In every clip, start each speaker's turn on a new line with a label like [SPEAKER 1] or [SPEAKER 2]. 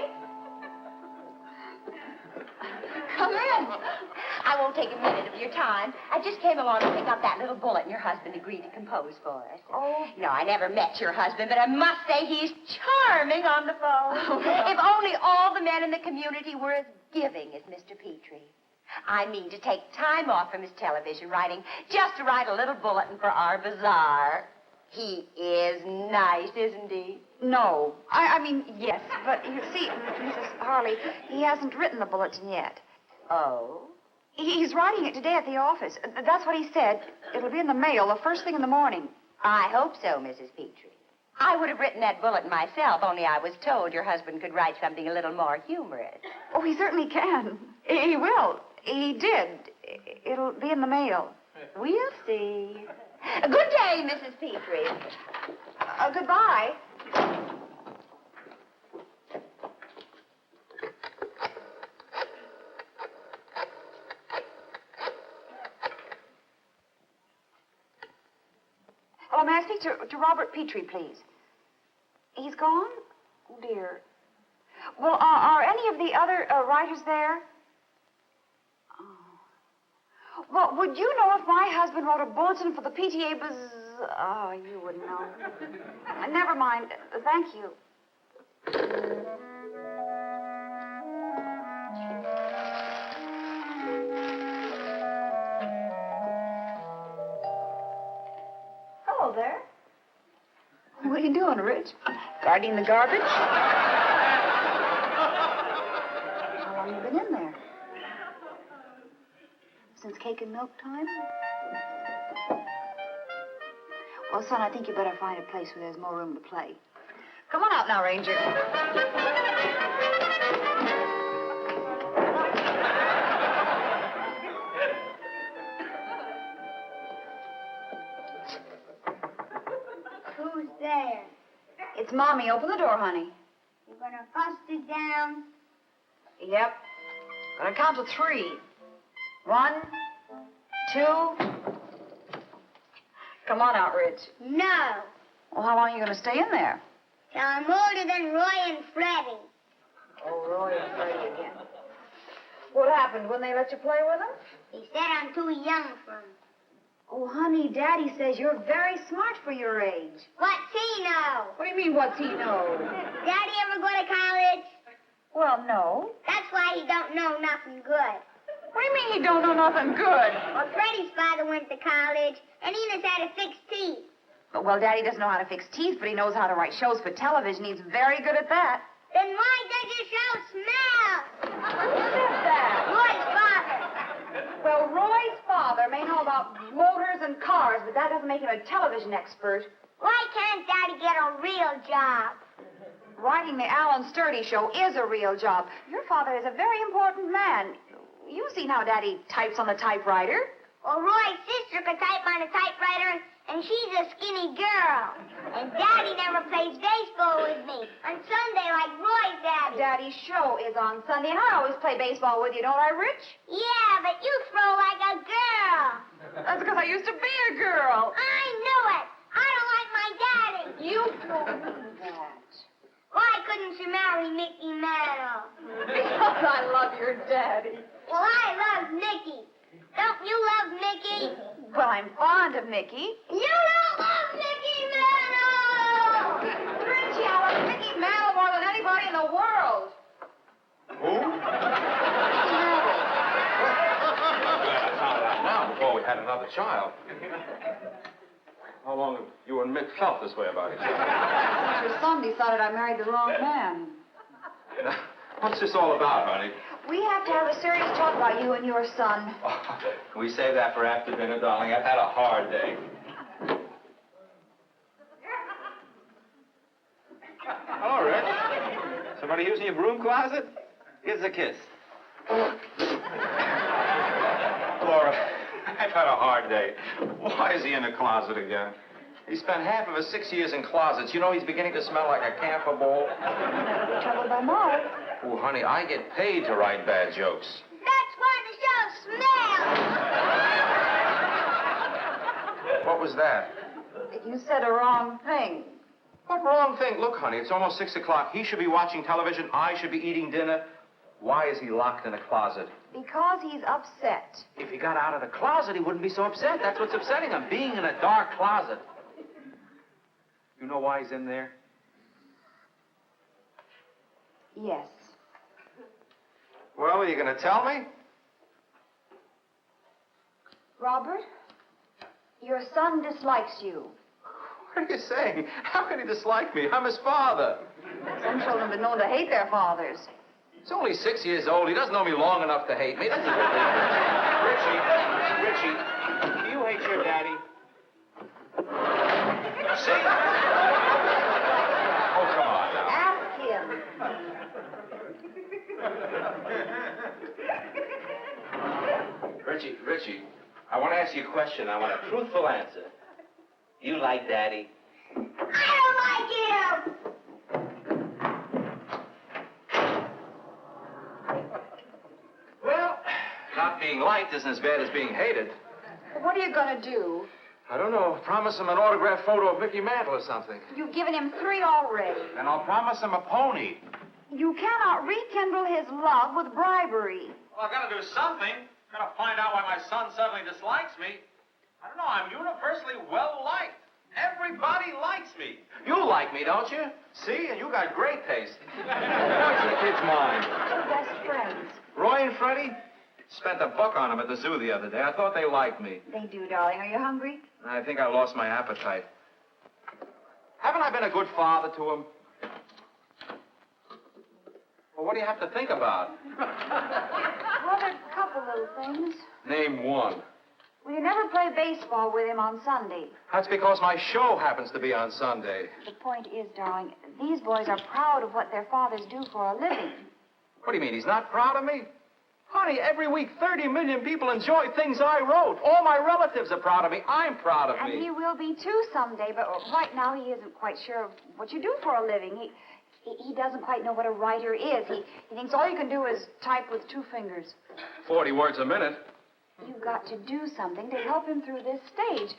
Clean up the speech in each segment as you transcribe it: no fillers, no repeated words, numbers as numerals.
[SPEAKER 1] Roy? Come in.
[SPEAKER 2] I won't take a minute of your time. I just came along to pick up that little bulletin your husband agreed to compose for us.
[SPEAKER 1] Oh.
[SPEAKER 2] No, I never met your husband, but I must say he's charming on the phone. Oh, well. If only all the men in the community were as giving as Mr. Petrie. I mean to take time off from his television writing just to write a little bulletin for our bazaar. He is nice, isn't he?
[SPEAKER 1] No. I mean, yes, but you see, Mrs. Harley, he hasn't written the bulletin yet.
[SPEAKER 2] Oh?
[SPEAKER 1] He's writing it today at the office. That's what he said. It'll be in the mail the first thing in the morning.
[SPEAKER 2] I hope so, Mrs. Petrie. I would have written that bulletin myself, only I was told your husband could write something a little more humorous.
[SPEAKER 1] Oh, he certainly can. He will. He did. It'll be in the mail.
[SPEAKER 2] We'll see. Good day, Mrs. Petrie.
[SPEAKER 1] Goodbye. Oh, may I speak to Robert Petrie, please? He's gone? Oh, dear. Well, are any of the other writers there? Oh. Well, would you know if my husband wrote a bulletin for the PTA Oh, you wouldn't know. Never mind. Thank you. Hello there. What are you doing, Rich? Guarding the garbage? How long have you been in there? Since cake and milk time? Well, son, I think you better find a place where there's more room to play. Come on out now, Ranger.
[SPEAKER 3] Who's there?
[SPEAKER 1] It's Mommy. Open the door, honey.
[SPEAKER 3] You're gonna bust it down?
[SPEAKER 1] Yep. Gonna count to 3. 1, 2... Come on out, Rich.
[SPEAKER 3] No.
[SPEAKER 1] Well, how long are you going to stay in there?
[SPEAKER 3] Till I'm older than Roy and Freddie.
[SPEAKER 1] Oh, Roy and Freddie again. What happened when they let you play with them?
[SPEAKER 3] He said I'm too young for him.
[SPEAKER 1] Oh, honey, Daddy says you're very smart for your age.
[SPEAKER 3] What's he know?
[SPEAKER 1] What do you mean, what's he know?
[SPEAKER 3] Daddy ever go to college?
[SPEAKER 1] Well, no.
[SPEAKER 3] That's why he don't know nothing good.
[SPEAKER 1] What do you mean he don't know nothing good?
[SPEAKER 3] Well, Freddie's father went to college, and he knows how to fix teeth.
[SPEAKER 1] Well, Daddy doesn't know how to fix teeth, but he knows how to write shows for television. He's very good at that.
[SPEAKER 3] Then why does your show smell?
[SPEAKER 1] Who said that?
[SPEAKER 3] Roy's father.
[SPEAKER 1] Well, Roy's father may know about motors and cars, but that doesn't make him a television expert.
[SPEAKER 3] Why can't Daddy get a real job?
[SPEAKER 1] Writing the Alan Sturdy show is a real job. Your father is a very important man. You've seen how Daddy types on the typewriter.
[SPEAKER 3] Well, Roy's sister could type on a typewriter, and she's a skinny girl. And Daddy never plays baseball with me on Sunday like Roy's daddy.
[SPEAKER 1] Daddy's show is on Sunday, and I always play baseball with you, don't I, Rich?
[SPEAKER 3] Yeah, but you throw like a girl.
[SPEAKER 1] That's because I used to be a girl.
[SPEAKER 3] I knew it. I don't like my daddy.
[SPEAKER 1] You told me that.
[SPEAKER 3] Why couldn't you marry Mickey Mantle?
[SPEAKER 1] Because I love your daddy.
[SPEAKER 3] Well, I love Mickey. Don't you love Mickey?
[SPEAKER 1] Well, I'm fond of Mickey.
[SPEAKER 3] You don't love Mickey Mantle!
[SPEAKER 1] Richie, I love Mickey Mantle more than anybody in the world.
[SPEAKER 4] Who? Now, before we had another child. How long have you and Mick felt this way about each other?
[SPEAKER 1] Your son decided I married the wrong man.
[SPEAKER 4] What's this all about, honey?
[SPEAKER 1] We have to have a serious talk about you and your son.
[SPEAKER 4] Oh, can we save that for after dinner, darling? I've had a hard day. Hello, Rich. Somebody using your broom closet? Here's a kiss. Laura, I've had a hard day. Why is he in the closet again? He spent half of his 6 years in closets. You know he's beginning to smell like a camphor bowl.
[SPEAKER 1] Troubled by Mark.
[SPEAKER 4] Oh, honey, I get paid to write bad jokes.
[SPEAKER 3] That's why the show smells.
[SPEAKER 4] What was that?
[SPEAKER 1] You said a wrong thing.
[SPEAKER 4] What wrong thing? Look, honey, it's almost 6 o'clock. He should be watching television. I should be eating dinner. Why is he locked in a closet?
[SPEAKER 1] Because he's upset.
[SPEAKER 4] If he got out of the closet, he wouldn't be so upset. That's what's upsetting him, being in a dark closet. You know why he's in there?
[SPEAKER 1] Yes.
[SPEAKER 4] Well, are you going to tell me?
[SPEAKER 1] Robert, your son dislikes you.
[SPEAKER 4] What are you saying? How can he dislike me? I'm his father.
[SPEAKER 1] Some children have been known to hate their fathers.
[SPEAKER 4] He's only 6 years old. He doesn't know me long enough to hate me. That's a good thing. Richie, do you hate your daddy? See? Oh, come on now.
[SPEAKER 1] Ask him.
[SPEAKER 4] Richie, I want to ask you a question. I want a truthful answer. You like Daddy?
[SPEAKER 3] I don't like you!
[SPEAKER 4] Well, not being liked isn't as bad as being hated.
[SPEAKER 1] What are you going to do?
[SPEAKER 4] I don't know. Promise him an autographed photo of Mickey Mantle or something.
[SPEAKER 1] You've given him 3 already.
[SPEAKER 4] And I'll promise him a pony.
[SPEAKER 1] You cannot rekindle his love with bribery.
[SPEAKER 4] Well, I've got to do something. I've got to find out why my son suddenly dislikes me. I don't know. I'm universally well-liked. Everybody likes me. You like me, don't you? See? And you got great taste. What's the kid's mind?
[SPEAKER 1] We're best friends.
[SPEAKER 4] Roy and Freddie? Spent $1 on them at the zoo the other day. I thought they liked me.
[SPEAKER 1] They do, darling. Are you hungry?
[SPEAKER 4] I think I lost my appetite. Haven't I been a good father to him? Well, what do you have to think about?
[SPEAKER 1] Well, there's a couple little things.
[SPEAKER 4] Name one.
[SPEAKER 1] Well, you never play baseball with him on Sunday.
[SPEAKER 4] That's because my show happens to be on Sunday.
[SPEAKER 1] The point is, darling, these boys are proud of what their fathers do for a living.
[SPEAKER 4] What do you mean, he's not proud of me? Honey, every week 30 million people enjoy things I wrote. All my relatives are proud of me. I'm proud of
[SPEAKER 1] And
[SPEAKER 4] me.
[SPEAKER 1] he will be too someday, but right now he isn't quite sure of what you do for a living. He doesn't quite know what a writer is. He thinks all you can do is type with 2 fingers.
[SPEAKER 4] 40 words a minute.
[SPEAKER 1] You've got to do something to help him through this stage.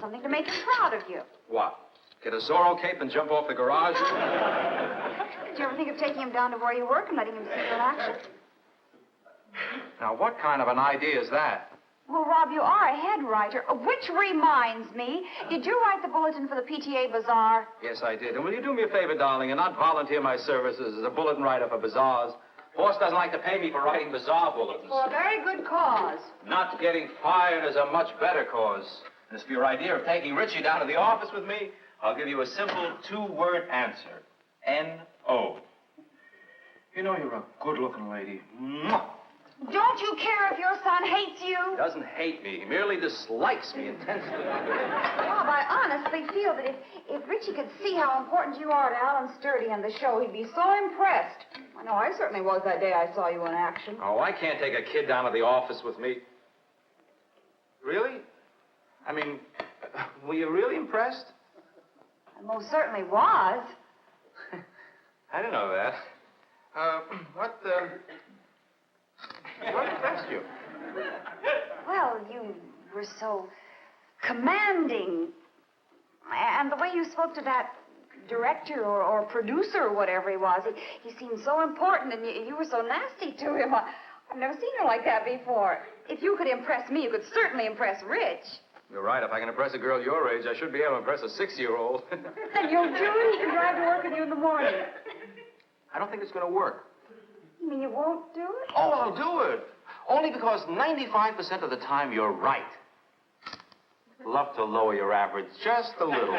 [SPEAKER 1] Something to make him proud of you.
[SPEAKER 4] What? Get a Zorro cape and jump off the garage?
[SPEAKER 1] Did you ever think of taking him down to where you work and letting him see you in action?
[SPEAKER 4] Now, what kind of an idea is that?
[SPEAKER 1] Well, Rob, you are a head writer. Which reminds me, did you write the bulletin for the PTA Bazaar?
[SPEAKER 4] Yes, I did. And will you do me a favor, darling, and not volunteer my services as a bulletin writer for bazaars? Boss doesn't like to pay me for writing bazaar bulletins.
[SPEAKER 1] For a very good cause.
[SPEAKER 4] Not getting fired is a much better cause. As for your idea of taking Richie down to the office with me, I'll give you a simple 2-word answer. N-O. You know you're a good-looking lady. Mwah!
[SPEAKER 1] Don't you care if your son hates you?
[SPEAKER 4] He doesn't hate me. He merely dislikes me intensely.
[SPEAKER 1] Rob, I honestly feel that if Richie could see how important you are to Alan Sturdy and the show, he'd be so impressed. I know I certainly was that day I saw you in action.
[SPEAKER 4] Oh, I can't take a kid down to the office with me. Really? I mean, were you really impressed?
[SPEAKER 1] I most certainly was.
[SPEAKER 4] I didn't know that. What impressed you?
[SPEAKER 1] Well, you were so commanding. And the way you spoke to that director or producer or whatever he was, he seemed so important, and you were so nasty to him. I've never seen you like that before. If you could impress me, you could certainly impress Rich.
[SPEAKER 4] You're right. If I can impress a girl your age, I should be able to impress a 6-year-old.
[SPEAKER 1] Then you'll do it. He can drive to work with you in the morning.
[SPEAKER 4] I don't think it's going to work.
[SPEAKER 1] You mean you won't do it?
[SPEAKER 4] Oh, I'll do it. Only because 95% of the time you're right. Love to lower your average just a little.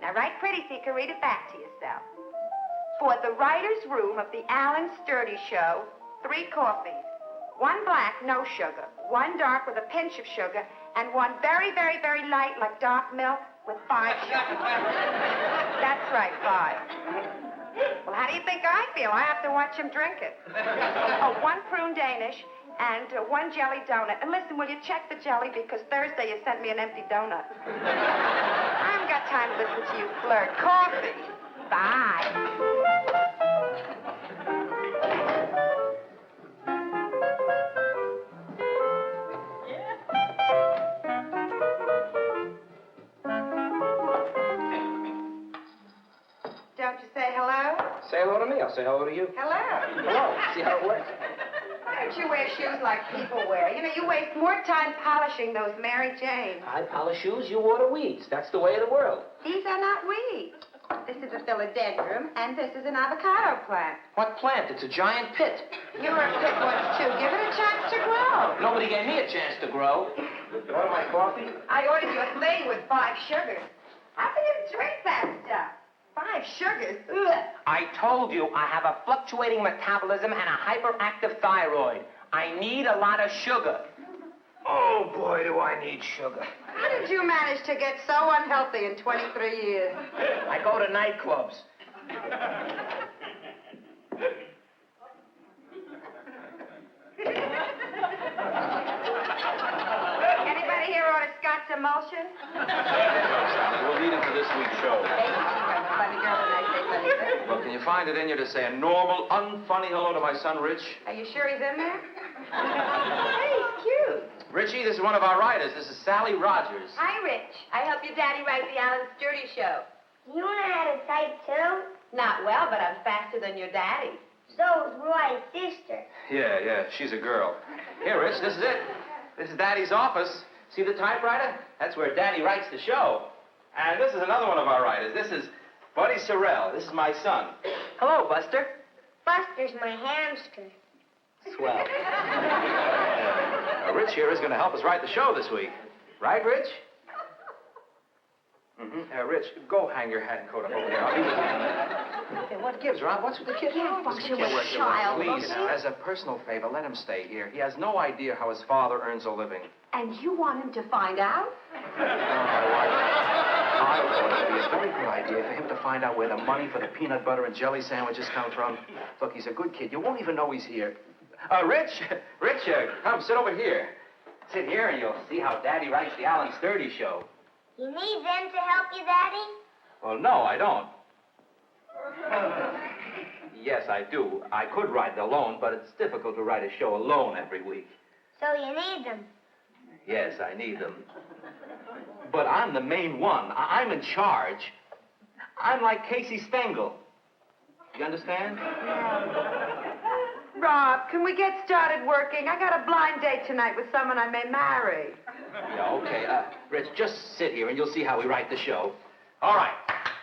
[SPEAKER 2] Now, write pretty so you can read it back to yourself. For the writer's room of the Alan Sturdy Show, 3 coffees. 1 black, no sugar. 1 dark with a pinch of sugar. And 1 very, very, very light, like dark milk, with 5 sugars. That's right, 5. Well, how do you think I feel? I have to watch him drink it. Oh, 1 prune Danish and 1 jelly donut. And listen, will you check the jelly? Because Thursday you sent me an empty donut. I haven't got time to listen to you flirt. Coffee. Bye. Don't you say hello?
[SPEAKER 5] Say hello to me. I'll say hello to you.
[SPEAKER 2] Hello.
[SPEAKER 5] Hello. See how it works?
[SPEAKER 2] Why don't you wear shoes like people wear? You know, you waste more time polishing those Mary Janes.
[SPEAKER 5] I polish shoes, you water weeds. That's the way of the world.
[SPEAKER 2] These are not weeds. This is a philodendron, and this is an avocado plant.
[SPEAKER 5] What plant? It's a giant pit.
[SPEAKER 2] You were a pit once, too. Give it a chance to grow.
[SPEAKER 5] Nobody gave me a chance to grow. You want my coffee?
[SPEAKER 2] I ordered you a thing with 5 sugars. How can you drink that stuff? 5 sugars? Ugh.
[SPEAKER 5] I told you I have a fluctuating metabolism and a hyperactive thyroid. I need a lot of sugar. Oh, boy, do I need sugar.
[SPEAKER 2] How did you manage to get so unhealthy in 23 years?
[SPEAKER 5] I go to nightclubs.
[SPEAKER 2] Anybody here order Scotch emulsion?
[SPEAKER 4] Sally, we'll lead into this week's show.
[SPEAKER 2] Funny girl, and I say funny girl.
[SPEAKER 4] Well, can you find it in you to say a normal, unfunny hello to my son, Rich?
[SPEAKER 2] Are you sure he's in there? Hey, he's cute.
[SPEAKER 4] Richie, this is one of our writers. This is Sally Rogers.
[SPEAKER 2] Hi, Rich. I help your daddy write the Alan Sturdy show.
[SPEAKER 3] You know how to type too?
[SPEAKER 2] Not well, but I'm faster than your daddy.
[SPEAKER 3] So is Roy's sister.
[SPEAKER 4] Yeah, she's a girl. Here, Rich, this is it. This is Daddy's office. See the typewriter? That's where Daddy writes the show. And this is another one of our writers. This is Buddy Sorrell. This is my son.
[SPEAKER 5] Hello, Buster.
[SPEAKER 3] Buster's my hamster.
[SPEAKER 5] Swell.
[SPEAKER 4] Rich here is going to help us write the show this week. Right, Rich? Mm-hmm. Rich, go hang your hat and coat up over there. I'll be with you.
[SPEAKER 5] Hey, what gives, Rob? What's with the kid?
[SPEAKER 2] Can't function with a child.
[SPEAKER 4] Please, as a personal favor, let him stay here. He has no idea how his father earns a living.
[SPEAKER 2] And you want him to find out?
[SPEAKER 4] I thought it would be a very good idea for him to find out where the money for the peanut butter and jelly sandwiches come from. Look, he's a good kid. You won't even know he's here. Rich, come, sit over here. Sit here and you'll see how Daddy writes the Alan Sturdy show.
[SPEAKER 3] You need them to help you, Daddy?
[SPEAKER 4] Well, no, I don't. Yes, I do. I could write it alone, but it's difficult to write a show alone every week.
[SPEAKER 3] So you need them.
[SPEAKER 4] Yes, I need them. But I'm the main one. I'm in charge. I'm like Casey Stengel. You understand?
[SPEAKER 2] Rob, can we get started working? I got a blind date tonight with someone I may marry.
[SPEAKER 4] Yeah, okay. Rich, just sit here and you'll see how we write the show. All right.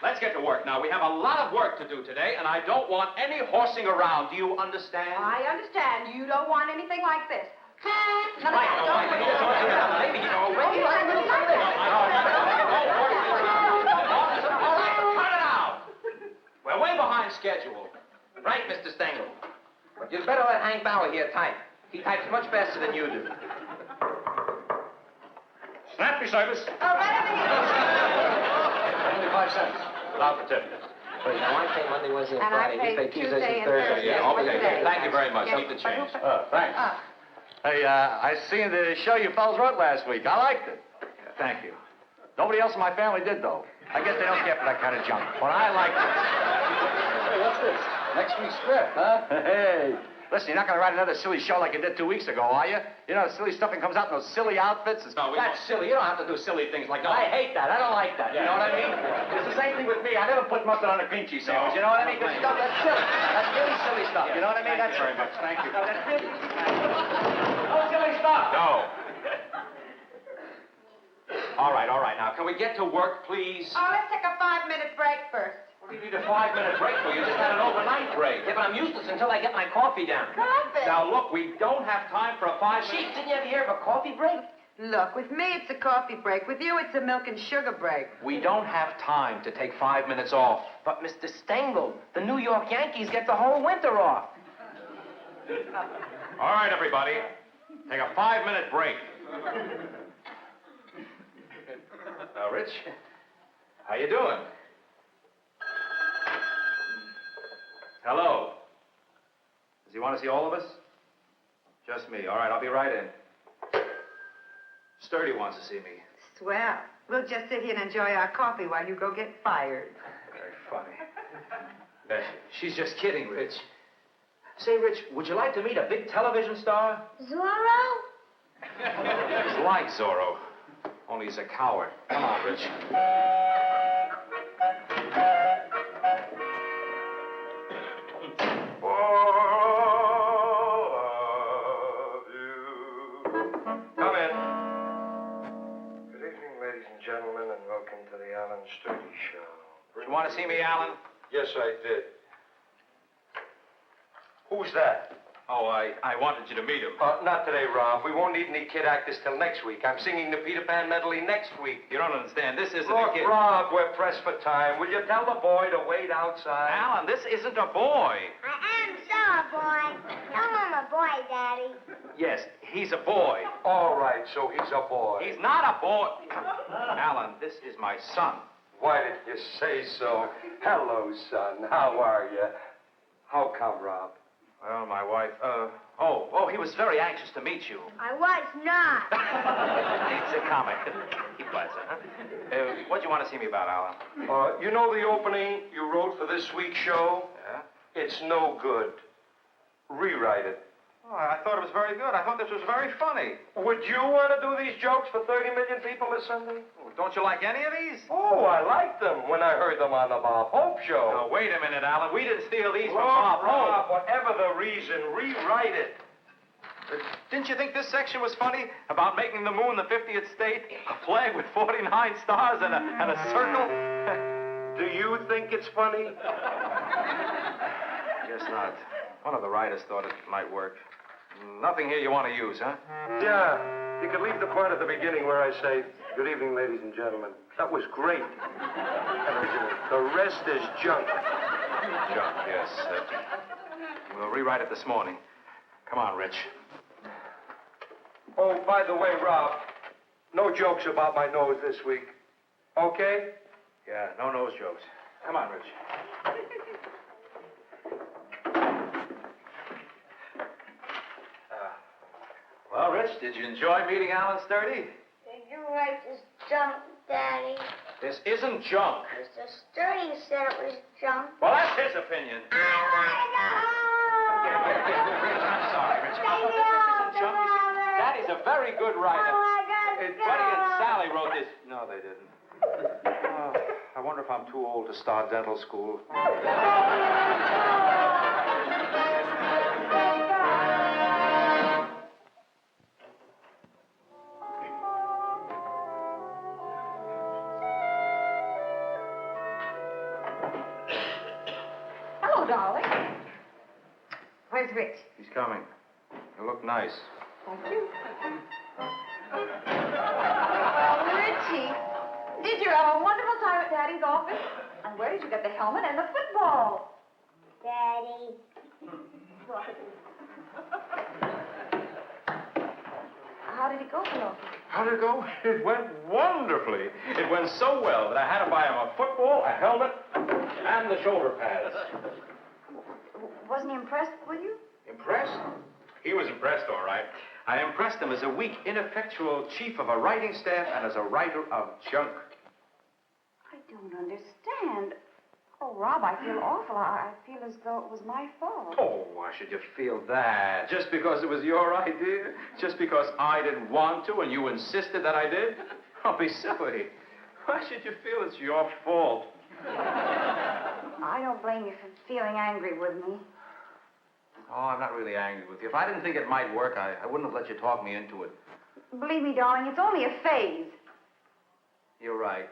[SPEAKER 4] Let's get to work now. We have a lot of work to do today, and I don't want any horsing around. Do you understand?
[SPEAKER 2] I understand. You don't want anything like this. None of
[SPEAKER 4] Right,
[SPEAKER 2] that.
[SPEAKER 4] no,
[SPEAKER 2] Don't
[SPEAKER 4] right,
[SPEAKER 2] worry.
[SPEAKER 4] no, sorry, maybe, you know,
[SPEAKER 2] Oh, you want a little like this.
[SPEAKER 4] All right, cut it out. We're way behind schedule. Right, Mr. Stengel?
[SPEAKER 5] But you'd better let Hank Bauer here type. He types much faster than you do.
[SPEAKER 4] Snappy service.
[SPEAKER 2] Oh, right over here.
[SPEAKER 4] Only 5 cents. Without the tip.
[SPEAKER 5] Wait, now I pay Monday, Wednesday, and
[SPEAKER 2] And I
[SPEAKER 5] Friday.
[SPEAKER 2] pay
[SPEAKER 5] You pay Tuesdays
[SPEAKER 2] Tuesday
[SPEAKER 5] and
[SPEAKER 2] and
[SPEAKER 5] Thursdays.
[SPEAKER 2] Thursday.
[SPEAKER 4] Yeah, okay.
[SPEAKER 2] Wednesday.
[SPEAKER 4] Thank you very much.
[SPEAKER 2] Yeah.
[SPEAKER 4] Keep the change.
[SPEAKER 6] Thanks. Hey, I seen the show you fellas wrote last week. I liked it.
[SPEAKER 4] Thank you.
[SPEAKER 6] Nobody else in my family did, though. I guess they don't care for that kind of junk. But I liked it.
[SPEAKER 7] Hey, what's this? Next week's script, huh?
[SPEAKER 6] Hey, listen, you're not going to write another silly show like you did 2 weeks ago, are you? You know, silly stuff that comes out in those silly outfits.
[SPEAKER 4] No, we
[SPEAKER 5] That's silly. You don't have to do silly things like that.
[SPEAKER 6] I hate that. I don't like that. You know what I mean? It's the same thing with me. I never put mustard on a cream cheese sandwich. You know what I mean? Good stuff. That's silly. That's really silly stuff. You know what I mean? That's
[SPEAKER 4] very much. Thank you.
[SPEAKER 6] No, that's really... No silly stuff.
[SPEAKER 4] No. All right. Now, can we get to work, please?
[SPEAKER 2] Oh, let's take a 5-minute break first.
[SPEAKER 4] What do you need a 5-minute break for? You just had an overnight break.
[SPEAKER 5] Yeah, but I'm useless until I get my coffee down.
[SPEAKER 2] Coffee.
[SPEAKER 4] Now, look, we don't have time for a 5-minute...
[SPEAKER 5] Chief, didn't you ever hear of a coffee break?
[SPEAKER 2] Look, with me, it's a coffee break. With you, it's a milk and sugar break.
[SPEAKER 4] We don't have time to take 5 minutes off.
[SPEAKER 5] But, Mr. Stengel, the New York Yankees get the whole winter off.
[SPEAKER 4] All right, everybody. Take a 5-minute break. Now, Rich, how you doing? Hello. Does he want to see all of us? Just me. All right, I'll be right in. Sturdy wants to see me.
[SPEAKER 8] Swell. We'll just sit here and enjoy our coffee while you go get fired.
[SPEAKER 6] Very funny. She's just kidding, Rich. Say, Rich, would you like to meet a big television star?
[SPEAKER 3] Zorro?
[SPEAKER 4] He's like Zorro, only he's a coward. Come on, Rich.
[SPEAKER 9] Come in. Good evening, ladies and gentlemen, and welcome to the Alan Sturdy Show.
[SPEAKER 4] You want to see me, Alan?
[SPEAKER 9] Yes, I did. Who's that?
[SPEAKER 4] Oh, I wanted you to meet him.
[SPEAKER 9] Not today, Rob. We won't need any kid actors till next week. I'm singing the Peter Pan medley next week.
[SPEAKER 4] You don't understand. This isn't
[SPEAKER 9] Look,
[SPEAKER 4] a kid.
[SPEAKER 9] Rob, we're pressed for time. Will you tell the boy to wait outside?
[SPEAKER 4] Alan, this isn't a boy.
[SPEAKER 3] I am so a boy. Tell him I'm a boy, Daddy.
[SPEAKER 4] Yes, he's a boy.
[SPEAKER 9] All right, so he's a boy.
[SPEAKER 4] He's not a boy. Alan, this is my son.
[SPEAKER 9] Why did you say so? Hello, son. How are you? How come, Rob?
[SPEAKER 4] Well, my wife, he was very anxious to meet you.
[SPEAKER 3] I was not.
[SPEAKER 4] It's a comic. He plays it, huh? What do you want to see me about, Alan?
[SPEAKER 9] You know the opening you wrote for this week's show?
[SPEAKER 4] Yeah?
[SPEAKER 9] It's no good. Rewrite it.
[SPEAKER 4] Oh, I thought it was very good. I thought this was very funny.
[SPEAKER 9] Would you want to do these jokes for 30 million people this Sunday?
[SPEAKER 4] Oh, don't you like any of these?
[SPEAKER 9] Oh, I liked them when I heard them on the Bob Hope Show.
[SPEAKER 4] Now, wait a minute, Alan. We didn't steal these from Bob Hope.
[SPEAKER 9] Rob, whatever the reason, rewrite it.
[SPEAKER 4] Didn't you think this section was funny? About making the moon the 50th state, a flag with 49 stars and a circle?
[SPEAKER 9] Do you think it's funny?
[SPEAKER 4] Guess not. One of the writers thought it might work. Nothing here you want to use, huh?
[SPEAKER 9] Yeah. You could leave the part at the beginning where I say, good evening, ladies and gentlemen. That was great. The rest is junk.
[SPEAKER 4] Junk, yes. We'll rewrite it this morning. Come on, Rich.
[SPEAKER 9] Oh, by the way, Rob, no jokes about my nose this week. Okay?
[SPEAKER 4] Yeah, no nose jokes. Come on, Rich. Well, Rich, did you enjoy meeting Alan Sturdy?
[SPEAKER 3] Did you write this junk, Daddy?
[SPEAKER 4] This isn't junk.
[SPEAKER 3] Mr. Sturdy said it was junk.
[SPEAKER 4] Well, that's his opinion.
[SPEAKER 3] I want to go home.
[SPEAKER 4] Rich, I'm sorry, Rich.
[SPEAKER 3] Take me
[SPEAKER 4] This
[SPEAKER 3] home
[SPEAKER 4] isn't junk.
[SPEAKER 3] tomorrow.
[SPEAKER 4] Daddy's a very good writer.
[SPEAKER 3] Oh, I gotta
[SPEAKER 4] His
[SPEAKER 3] go.
[SPEAKER 4] buddy and Sally wrote this. No, they didn't. I wonder if I'm too old to start dental school.
[SPEAKER 8] Hello, darling. Where's Rich?
[SPEAKER 4] He's coming. You look nice.
[SPEAKER 8] Thank you. Richie, did you have a wonderful time at Daddy's office? And where did you get the helmet and the football?
[SPEAKER 3] Daddy.
[SPEAKER 8] How did it go, Phil?
[SPEAKER 4] How'd it go? It went wonderfully. It went so well that I had to buy him a football, a helmet, and the shoulder pads.
[SPEAKER 1] Wasn't he impressed with you?
[SPEAKER 4] Impressed? He was impressed, all right. I impressed him as a weak, ineffectual chief of a writing staff and as a writer of junk.
[SPEAKER 1] I don't understand. Oh, Rob, I feel awful. I feel as though it was my fault.
[SPEAKER 4] Oh, why should you feel that? Just because it was your idea? Just because I didn't want to and you insisted that I did? Don't be silly. Why should you feel it's your fault?
[SPEAKER 1] I don't blame you for feeling angry with me.
[SPEAKER 4] Oh, I'm not really angry with you. If I didn't think it might work, I wouldn't have let you talk me into it.
[SPEAKER 1] Believe me, darling, it's only a phase.
[SPEAKER 4] You're right.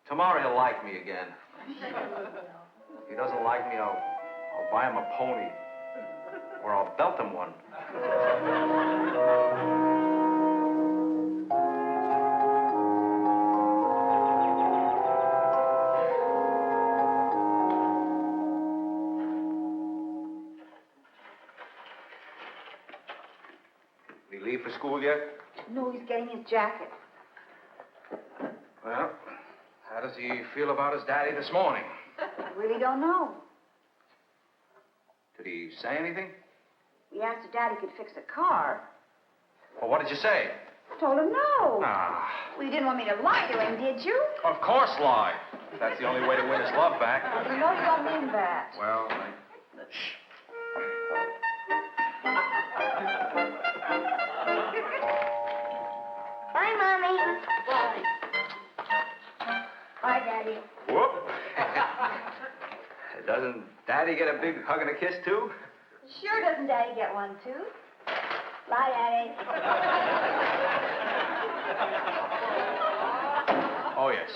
[SPEAKER 4] Tomorrow he'll like me again. If he doesn't like me, I'll buy him a pony. Or I'll belt him one. Did he leave for school yet?
[SPEAKER 1] No, he's getting his jacket.
[SPEAKER 4] Well, how does he feel about his daddy this morning?
[SPEAKER 1] I really don't know.
[SPEAKER 4] Did he say anything?
[SPEAKER 1] We asked if Daddy could fix a car.
[SPEAKER 4] Well, what did you say?
[SPEAKER 1] Told him no.
[SPEAKER 4] Nah.
[SPEAKER 1] Well, you didn't want me to lie to him, did you?
[SPEAKER 4] Of course lie. That's the only way to win his love back.
[SPEAKER 1] You know you don't mean that.
[SPEAKER 4] Well, Shh.
[SPEAKER 3] Bye, Mommy. Bye. Bye, Daddy.
[SPEAKER 6] Whoop. Doesn't Daddy get a big hug and a kiss, too?
[SPEAKER 1] Sure doesn't Daddy get one, too?
[SPEAKER 3] Bye, Daddy.
[SPEAKER 4] Oh, yes.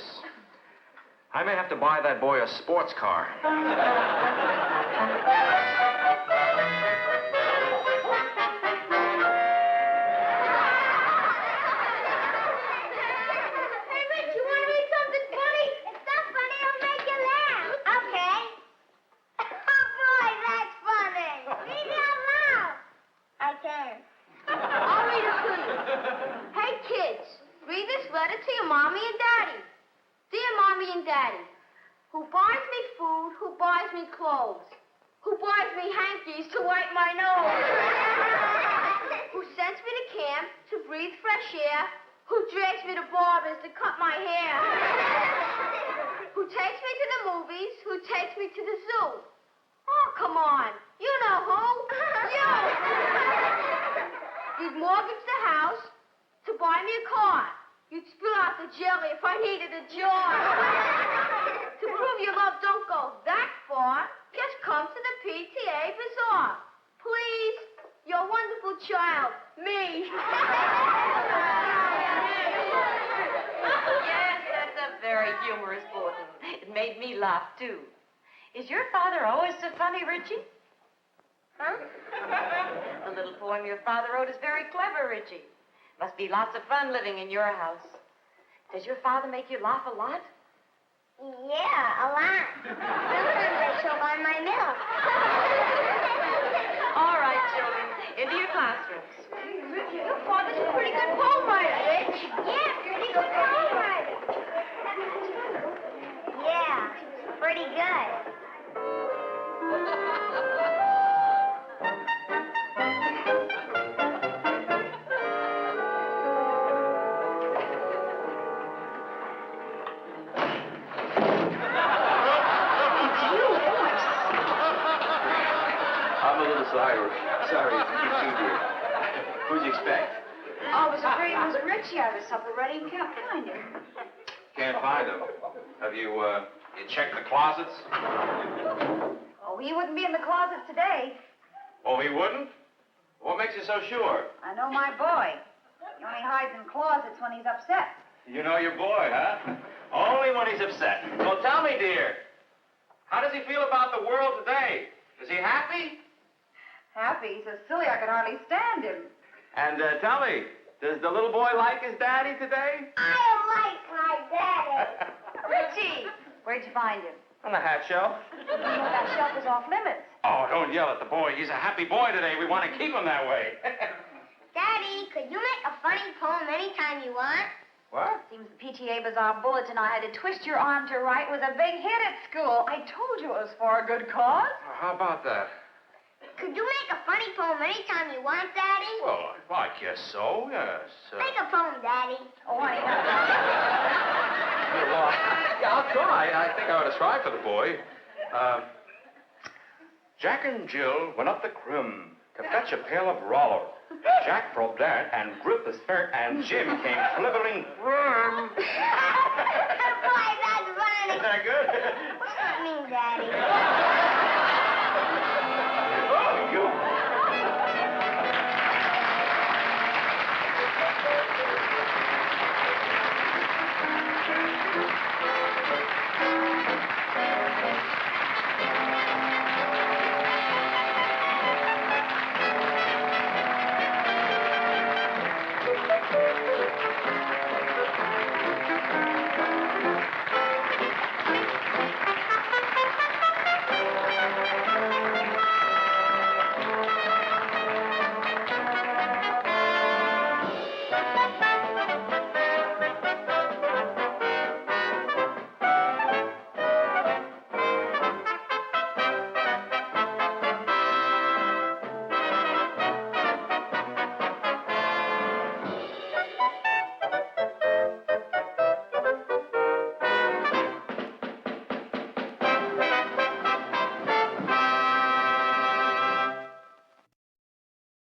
[SPEAKER 4] I may have to buy that boy a sports car.
[SPEAKER 3] Hey, Rich, you want to read something funny? It's not funny. It'll make you laugh. Okay. Oh, boy, that's funny. Read it out loud. I can. I'll read it to you. Hey, kids, read this letter to your mommy and daddy. Dear Mommy and Daddy, who buys me food, who buys me clothes, who buys me hankies to wipe my nose, who sends me to camp to breathe fresh air, who drags me to barbers to cut my hair, who takes me to the movies, who takes me to the zoo. Oh, come on. You know who. You. You'd mortgage the house to buy me a car. You'd spill out the jelly if I needed a jar. To prove your love don't go that far, just come to the PTA Bazaar. Please, your wonderful child, me.
[SPEAKER 2] Yes, that's a very humorous bulletin. It made me laugh, too. Is your father always so funny, Richie? Huh? The little poem your father wrote is very clever, Richie. Must be lots of fun living in your house. Does your father make you laugh a lot?
[SPEAKER 3] Yeah, a lot. Sometimes I choke on my milk.
[SPEAKER 2] All right, children, into your classrooms.
[SPEAKER 3] Your father's a pretty good poem writer, Rich. Yeah, pretty good poem writer. Yeah, pretty good.
[SPEAKER 6] I'm a little sorry. Sorry, it's you too, dear. Who'd you expect?
[SPEAKER 1] Oh, I was afraid it was Richie. I was up already and can't find him.
[SPEAKER 4] Can't find him. Have you checked the closets?
[SPEAKER 1] Oh, he wouldn't be in the closet today.
[SPEAKER 4] Oh, he wouldn't? What makes you so sure?
[SPEAKER 1] I know my boy. He only hides in closets when he's upset.
[SPEAKER 4] You know your boy, huh? Only when he's upset. Well, tell me, dear, how does he feel about the world today? Is he happy?
[SPEAKER 1] Happy? He's so silly I could hardly stand him.
[SPEAKER 4] And tell me, does the little boy like his daddy today?
[SPEAKER 3] I like my daddy.
[SPEAKER 1] Richie! Where'd you find him?
[SPEAKER 4] On the hat shelf.
[SPEAKER 1] You know that shelf is off limits.
[SPEAKER 4] Oh, don't yell at the boy. He's a happy boy today. We want to keep him that way.
[SPEAKER 3] Daddy, could you make a funny poem anytime you want?
[SPEAKER 4] What?
[SPEAKER 1] Seems the PTA Bazaar bulletin I had to twist your arm to write was a big hit at school. I told you it was for a good cause.
[SPEAKER 4] How about that?
[SPEAKER 3] Could you make a funny poem anytime you want, Daddy?
[SPEAKER 4] Well, I guess so, yes.
[SPEAKER 3] Make a poem, Daddy.
[SPEAKER 1] Oh, honey,
[SPEAKER 4] Well, yeah, I'll try. I think I ought to try for the boy. Jack and Jill went up the crim to fetch a pail of roller. Jack probed that and gripped the skirt, and Jim came slithering.
[SPEAKER 3] Boy, that's funny.
[SPEAKER 4] Isn't that good?